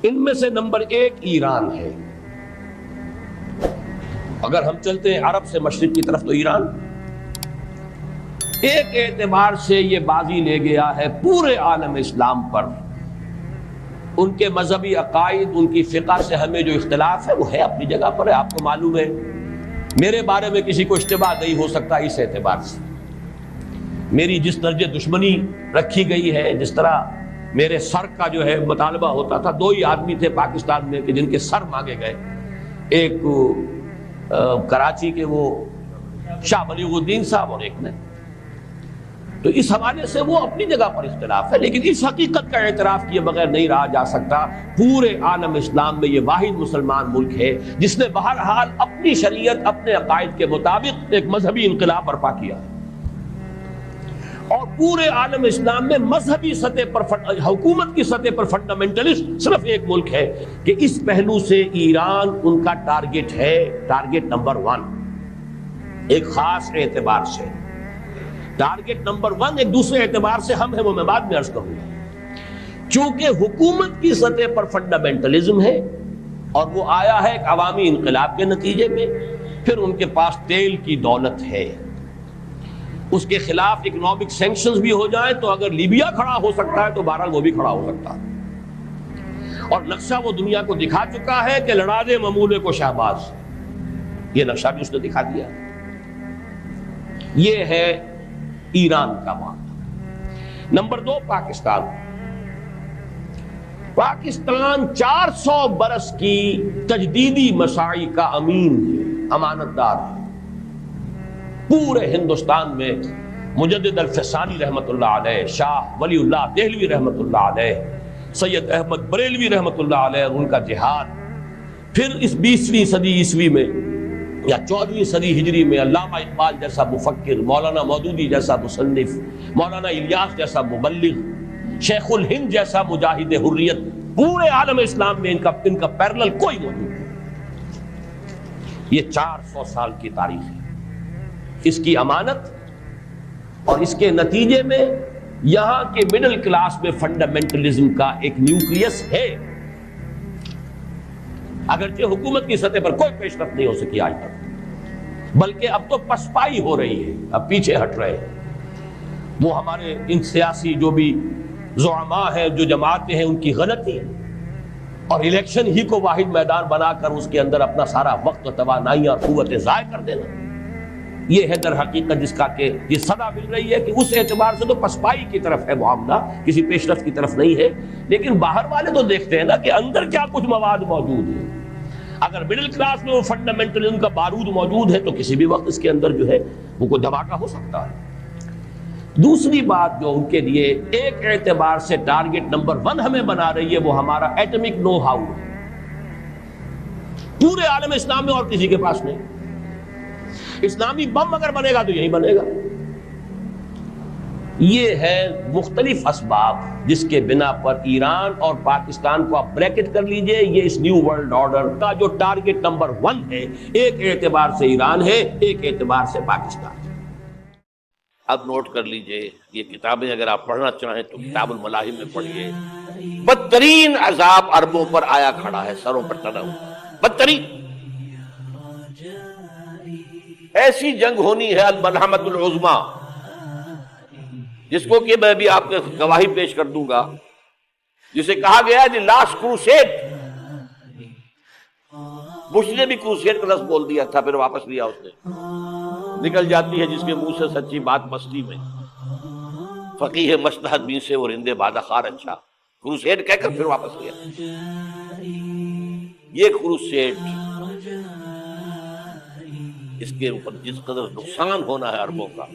ان میں سے نمبر 1 ایران ہے. اگر ہم چلتے ہیں عرب سے مشرق کی طرف تو ایران ایک اعتبار سے یہ بازی لے گیا ہے پورے عالم اسلام پر. ان کے مذہبی عقائد، ان کی فقہ سے ہمیں جو اختلاف ہے وہ ہے اپنی جگہ پر ہے. آپ کو معلوم ہے میرے بارے میں کسی کو اشتباہ نہیں ہو سکتا اس اعتبار سے. میری جس درجے دشمنی رکھی گئی ہے، جس طرح میرے سر کا جو ہے مطالبہ ہوتا تھا، 2 ہی آدمی تھے پاکستان میں کہ جن کے سر مانگے گئے. ایک کراچی کے وہ شاہ بلیغ الدین صاحب اور ایک نے. تو اس حوالے سے وہ اپنی جگہ پر اختلاف ہے، لیکن اس حقیقت کا اعتراف کیے بغیر نہیں رہا جا سکتا پورے عالم اسلام میں یہ واحد مسلمان ملک ہے جس نے بہرحال اپنی شریعت، اپنے عقائد کے مطابق ایک مذہبی انقلاب برپا کیا ہے. اور پورے عالم اسلام میں مذہبی سطح پر، حکومت کی سطح پر فنڈامنٹلسٹ صرف ایک ملک ہے کہ اس پہلو سے ایران ان کا ٹارگٹ ہے، ٹارگٹ نمبر 1 ایک خاص اعتبار سے. ٹارگٹ نمبر 1 ایک دوسرے اعتبار سے ہم ہے، وہ میں بعد میں عرض کروں گا. چونکہ حکومت کی سطح پر فنڈامنٹلزم ہے اور وہ آیا ہے ایک عوامی انقلاب کے نتیجے میں، پھر ان کے پاس تیل کی دولت ہے، اس کے خلاف اکنامک سینکشنز بھی ہو جائیں تو اگر لیبیا کھڑا ہو سکتا ہے تو بہرحال وہ بھی کھڑا ہو سکتا ہے. اور نقشہ وہ دنیا کو دکھا چکا ہے کہ لڑا دے ممولے کو شہباز، یہ نقشہ بھی اس نے دکھا دیا. یہ ہے ایران کا معاملہ. نمبر 2 پاکستان. پاکستان 400 برس کی تجدیدی مساعی کا امین ہے، امانت دار ہے. پورے ہندوستان میں مجدد الفسانی رحمت اللہ علیہ، شاہ ولی اللہ دہلوی رحمت اللہ علیہ، سید احمد بریلوی رحمت اللہ علیہ اور ان کا جہاد، پھر اس 20ویں صدی عیسوی میں یا 14ویں صدی ہجری میں علامہ اقبال جیسا مفکر، مولانا مودودی جیسا مصنف، مولانا الیاس جیسا مبلغ، شیخ الہند جیسا مجاہد حریت، پورے عالم اسلام میں ان کا پیرلل کوئی موجود نہیں. یہ 400 سال کی تاریخ ہے، اس کی امانت اور اس کے نتیجے میں یہاں کے مڈل کلاس میں فنڈامنٹلزم کا ایک نیوکلیس ہے. اگرچہ حکومت کی سطح پر کوئی پیش رفت نہیں ہو سکی آج تک، بلکہ اب تو پسپائی ہو رہی ہے، اب پیچھے ہٹ رہے ہیں. وہ ہمارے ان سیاسی جو بھی زعماء ہیں، جو جماعتیں ہیں، ان کی غلطی ہے اور الیکشن ہی کو واحد میدان بنا کر اس کے اندر اپنا سارا وقت و توانائیاں اور قوتیں ضائع کر دینا. یہ ہے در حقیقت جس کا کہ یہ صدا مل رہی ہے کہ اس اعتبار سے تو پسپائی کی طرف ہے معاملہ، کسی پیش رفت کی طرف نہیں ہے. لیکن باہر والے تو دیکھتے ہیں نا کہ اندر کیا کچھ مواد موجود ہے. اگر مڈل کلاس میں وہ فنڈامنٹلزم کا بارود موجود ہے تو کسی بھی وقت اس کے اندر جو ہے وہ کوئی دھماکہ ہو سکتا ہے. دوسری بات جو ان کے لیے ایک اعتبار سے ٹارگٹ نمبر 1 ہمیں بنا رہی ہے وہ ہمارا ایٹمک نو ہاؤ ہے. پورے عالم اسلام میں اور کسی کے پاس نہیں. اسلامی بم اگر بنے گا تو یہی بنے گا. یہ ہے مختلف اسباب جس کے بنا پر ایران اور پاکستان کو آپ بریکٹ کر لیجئے، یہ اس نیو ورلڈ آرڈر کا جو ٹارگٹ نمبر 1 ہے، ایک اعتبار سے ایران ہے، ایک اعتبار سے پاکستان ہے. اب نوٹ کر لیجئے، یہ کتابیں اگر آپ پڑھنا چاہیں تو کتاب الملاحم میں پڑھیے. بدترین عذاب عربوں پر آیا کھڑا ہے، سروں پر ٹنا ہوا بدترین. ایسی جنگ ہونی ہے الملحمۃ العظمیٰ، جس کو کہ میں بھی آپ کے گواہی پیش کر دوں گا، جسے کہا گیا ہے لاسٹ کروسیڈ. بش نے بھی کروسیڈ کا لفظ بول دیا تھا، پھر واپس لیا اس نے. نکل جاتی ہے جس کے منہ سے سچی بات مستی میں، فقیہ مصلحت بین سے اور رندے بادہ خار اچھا. کروسیڈ کہہ کر پھر واپس لیا. یہ کروسیڈ اس کے اوپر جس قدر نقصان ہونا ہے عربوں کا،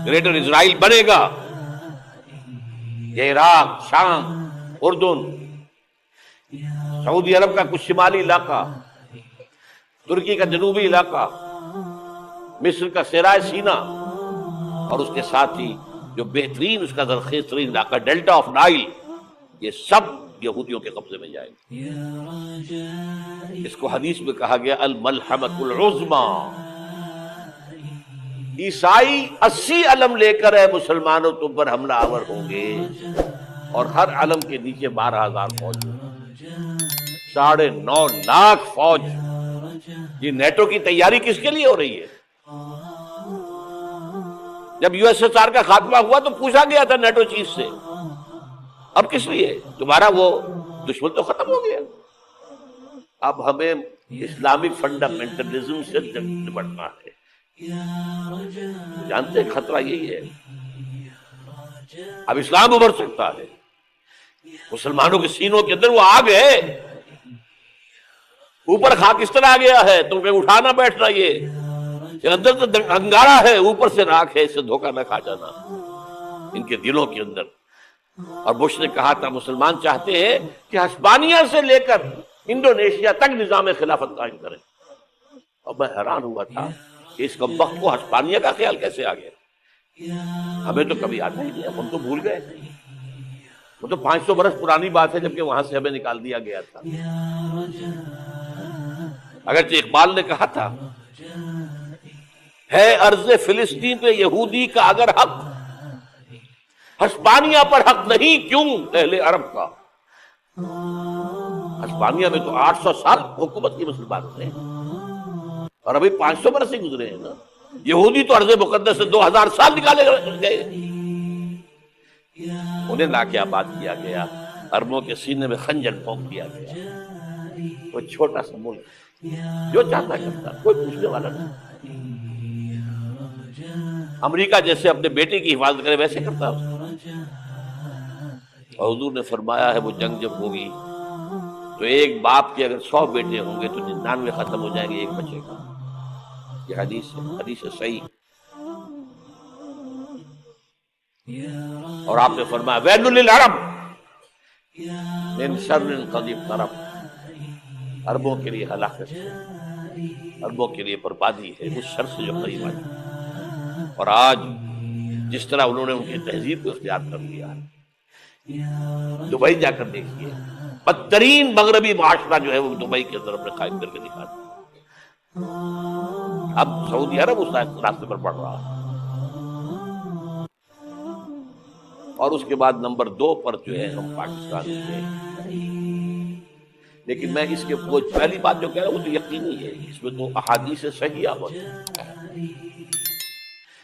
گریٹر اسرائیل بنے گا، یہ عراق، شام، اردن، سعودی عرب کا کچھ شمالی علاقہ، ترکی کا جنوبی علاقہ، مصر کا صحرائے سینا، اور اس کے ساتھ ہی جو بہترین اس کا زرخیز ترین علاقہ ڈیلٹا آف نائل، یہ سب یہودیوں کے قبضے میں جائے گا. اس کو حدیث میں کہا گیا الملحمۃ العظمیٰ. عیسائی 80 علم لے کر ہے مسلمانوں تم پر حملہ آور ہوں گے. اور ہر علم کے نیچے 12,000 فوج، 9.5 لاکھ فوج. یہ نیٹو کی تیاری کس کے لیے ہو رہی ہے؟ جب یو ایس ایس آر کا خاتمہ ہوا تو پوچھا گیا تھا نیٹو چیف سے، اب کس لیے؟ تمہارا وہ دشمن تو ختم ہو گیا، اب ہمیں اسلامک فنڈامنٹلزم سے نپٹنا ہے. جانتے ہیں خطرہ یہی ہے. اب اسلام ابھر سکتا ہے، مسلمانوں کے سینوں کے اندر وہ آگ ہے، اوپر خاکستر آ گیا ہے، تم کہیں اٹھانا بیٹھنا، یہ اندر تو انگارہ ہے، اوپر سے راکھ ہے، اس سے دھوکہ نہ کھا جانا ان کے دلوں کے اندر. اور بش نے کہا تھا مسلمان چاہتے ہیں کہ ہسپانیہ سے لے کر انڈونیشیا تک نظام خلافت قائم کریں. اور میں حیران ہوا تھا کہ اس کمبخت کو ہسپانیہ کا خیال کیسے آ گیا؟ ہمیں تو کبھی آتا ہی نہیں، ہم تو بھول گئے. وہ تو 500 برس پرانی بات ہے، جبکہ وہاں سے ہمیں نکال دیا گیا تھا. اگرچہ اقبال نے کہا تھا ہے ارض فلسطین پہ یہودی کا اگر حق، ہسپانیہ پر حق نہیں کیوں اہل عرب کا؟ ہسپانیہ میں تو 800 سال حکومت کی مسلمانوں نے، اور ابھی 500 برس ہی گزرے ہیں نا. یہودی تو ارض مقدس سے 2000 سال نکالے گئے، انہیں لا کے آباد کیا گیا، عربوں کے سینے میں خنجر پھونک دیا گیا. وہ چھوٹا سا ملک جو چاہتا کرتا، کوئی پوچھنے والا نہیں. امریکہ جیسے اپنے بیٹے کی حفاظت کرے ویسے کرتا. اور حضور نے فرمایا ہے وہ جنگ جب ہوگی تو ایک باپ کے اگر 100 بیٹے ہوں گے تو 99 ختم ہو جائیں گے، ایک بچے گا. یہ حدیث صحیح. اور آپ نے فرمایا ویل للعرب من شر قد اقترب، عربوں کے لیے ہلاکت ہے، عربوں کے لیے بربادی ہے اس شر سے جو قریب آئی. اور آج جس طرح انہوں نے ان کی تہذیب کو اختیار کر لیا ہے، دبئی جا کر دیکھیے، بدترین مغربی معاشرہ جو ہے وہ دبئی کے اندر اپنے قائم کر کے دکھا دیا. اب سعودی عرب اس راستے پر بڑھ رہا ہے. اور اس کے بعد نمبر 2 پر جو ہے ہم پاکستان کے. لیکن میں اس کے وہ پہلی بات جو کہہ رہا ہوں وہ تو یقینی ہے، اس میں تو احادیث صحیحہ ہوتی ہے.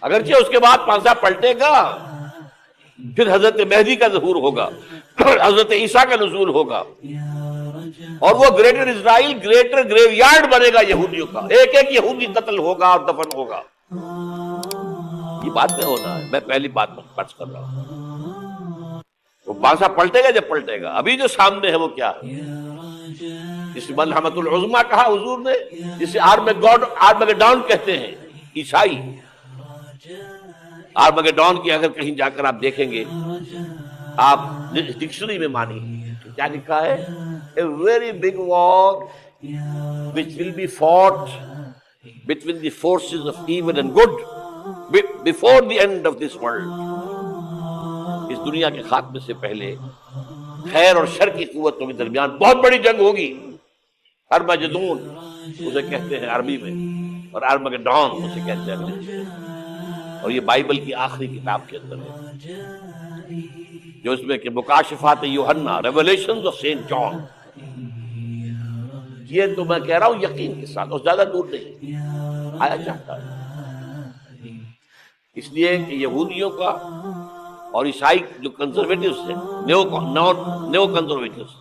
اگرچہ اس کے بعد پانسا پلٹے گا، پھر حضرت مہدی کا ظہور ہوگا، حضرت عیسیٰ کا نزول ہوگا، اور وہ گریٹر اسرائیل گریٹر گریو یارڈ بنے گا یہودیوں کا. ایک ایک یہودی قتل ہوگا اور دفن ہوگا. یہ بات میں ہونا ہے، میں پہلی بات پر خرچ کر رہا ہوں. وہ پانسا پلٹے گا جب پلٹے گا. ابھی جو سامنے ہے وہ کیا ہے؟ جس ملحمۃ العظمیٰ کہا حضور نے، جسے آرمگیڈون کہتے ہیں عیسائی. آرمگیڈون کی اگر کہیں جا کر آپ دیکھیں گے، آپ ڈکشنری میں مانی کیا لکھا ہے؟ A very big war which will be fought between the forces of evil and good before the end of this world. اس دنیا کے خاتمے سے پہلے خیر اور شر کی قوتوں کے درمیان بہت بڑی جنگ ہوگی. ارمجدون اسے کہتے ہیں عربی میں، اور آرمگیڈون اسے کہتے ہیں انگریزی میں. اور یہ بائبل کی آخری کتاب کے اندر ہے، جو اس میں کہ مکاشفات یوحنا، ریولیشنز آف سینٹ جان. یہ تو میں کہہ رہا ہوں یقین کے ساتھ، اور زیادہ دور نہیں آیا چاہتا ہے. اس لیے کہ یہودیوں کا اور عیسائی جو کنزرویٹوز ہیں، نیو کنزرویٹوز،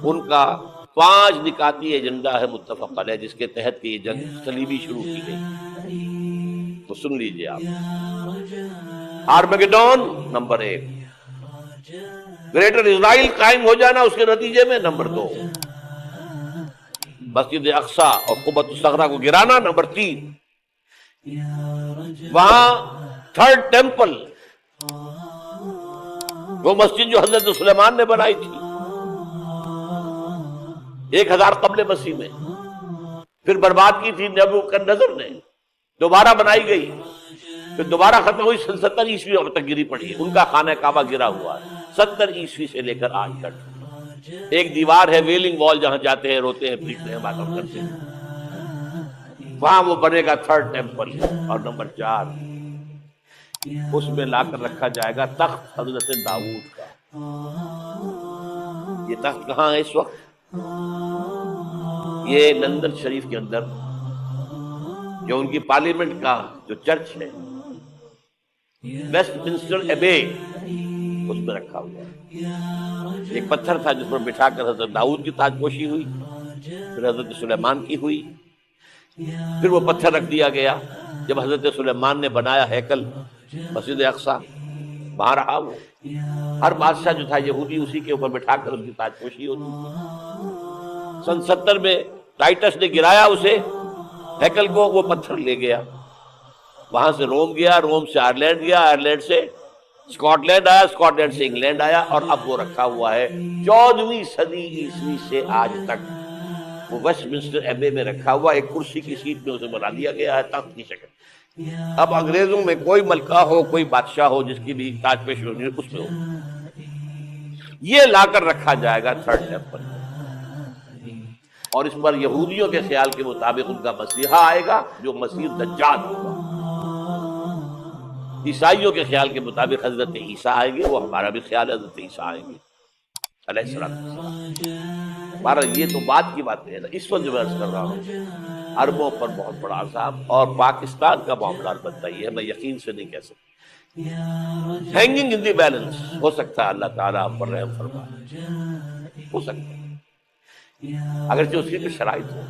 ان کا 5 نکاتی ایجنڈا ہے متفق علیہ، جس کے تحت یہ جنگ صلیبی شروع کی گئی. تو سن لیجئے آپ. آرمگیڈون نمبر 1، گریٹر اسرائیل قائم ہو جانا اس کے نتیجے میں نمبر 2، مسجد اقصی اور قبۃ الصغریٰ کو گرانا نمبر 3، وہاں 3rd ٹیمپل، وہ مسجد جو حضرت سلیمان نے بنائی تھی 1000 قبل مسیح میں، پھر برباد کی تھی نبوکدنضر نے، دوبارہ بنائی گئی، پھر دوبارہ ختم ہوئی 70 عیسوی تک گری پڑی. ان کا خانہ کعبہ گرا ہوا ہے 70 عیسوی سے لے کر آج تک. ایک دیوار ہے ویلنگ وال، جہاں جاتے ہیں، روتے ہیں، پیٹتے ہیں، ماتم کرتے ہیں. وہاں وہ بنے گا 3rd ٹیمپل. اور نمبر 4، اس میں لا کر رکھا جائے گا تخت حضرت داؤد کا. یہ تخت کہاں ہے اس وقت؟ یہ لندن شریف کے اندر جو ان کی پارلیمنٹ کا جو چرچ ہے ویسٹ منسٹر ایبے، اس میں رکھا ہوا ہے۔ ایک پتھر تھا جس پر بٹھا کر حضرت داؤد کی تاج پوشی ہوئی، پھر حضرت سلیمان کی ہوئی، پھر وہ پتھر رکھ دیا گیا جب حضرت سلیمان نے بنایا ہیکل مسجد اقصیٰ، وہاں رہا وہ۔ ہر بادشاہ جو تھا یہودی اسی کے اوپر بٹھا کر اس کی تاج پوشی ہوتی تھی۔ سن 70 میں ٹائٹس نے گرایا اسے ہیکل کو، وہ پتھر لے گیا، وہاں سے روم گیا، روم سے آئرلینڈ گیا، آئرلینڈ سے اسکاٹ لینڈ آیا، اسکاٹ لینڈ سے انگلینڈ آیا، اور اب وہ رکھا ہوا ہے 14ویں صدی عیسوی سے آج تک وہ ویسٹ منسٹر ایبے میں رکھا ہوا، ایک کرسی کی سیٹ میں اسے بنا دیا گیا ہے تخت کی شکل۔ اب انگریزوں میں کوئی ملکہ ہو، کوئی بادشاہ ہو جس کی بھی تاج پوشی ہونی ہے، اس میں ہو، یہ لا کر رکھا جائے گا تھرڈ ٹیمپل، اور اس پر یہودیوں کے خیال کے مطابق ان کا مسیحا آئے گا جو مسیح دجال ہوگا۔ عیسائیوں کے خیال کے مطابق حضرت عیسیٰ آئیں گے، وہ ہمارا بھی خیال ہے حضرت عیسیٰ آئیں گے علیہ السلام۔ ہمارا یہ تو بعد کی باتیں ہیں نا، اس وقت جو میں عرض کر رہا ہوں عربوں پر بہت بڑا عذاب، اور پاکستان کا معاملہ البتہ یہ ہے، میں یقین سے نہیں کہہ سکتا، ہینگنگ ان دی بیلنس، ہو سکتا ہے اللہ تعالیٰ ہم پر رحم فرمائے، ہو سکتا ہے اگرچہ اس کی شرائط ہو۔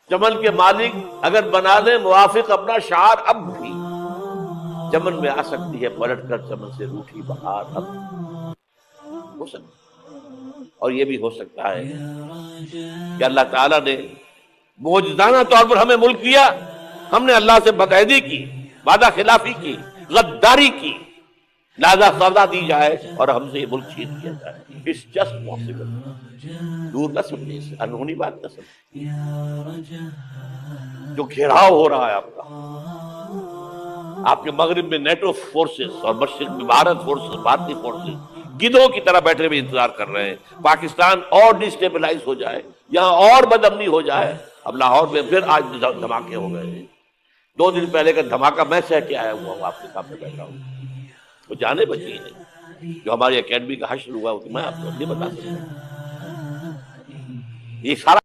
چمن کے مالک اگر بنا دیں موافق اپنا شعار، اب بھی چمن میں آ سکتی ہے پلٹ کر چمن سے روٹھی بہار، اب ہو سکتا ہے۔ اور یہ بھی ہو سکتا ہے کہ اللہ تعالیٰ نے معجزانہ طور پر ہمیں ملک دیا، ہم نے اللہ سے بدعہدی کی، وعدہ خلافی کی، غداری کی، لہذا سزا دی جائے اور ہم سے یہ ملک چھین لیا جائے۔ It's just possible۔ دور نہ سمجھے، اس انہونی بات نہ سمجھے۔ جو گھیراؤ ہو رہا ہے آپ کا، آپ کے مغرب میں نیٹو فورسز اور مشرق میں بھارت فورسز، بھارتی فورسز گدھوں کی طرح بیٹھے ہوئے انتظار کر رہے ہیں پاکستان اور ڈسٹیبلائز ہو جائے، یہاں اور بدامنی ہو جائے۔ اب لاہور میں پھر آج دھماکے ہو گئے ہیں، 2 دن پہلے کا دھماکہ میں سہ کے آیا ہوا ہوں، آپ کے سامنے بیٹھا ہوں، وہ جانے بچی ہیں جو ہماری اکیڈمی کا حشر ہوا، میں آپ کو نہیں بتا سکتا۔ یہ سارا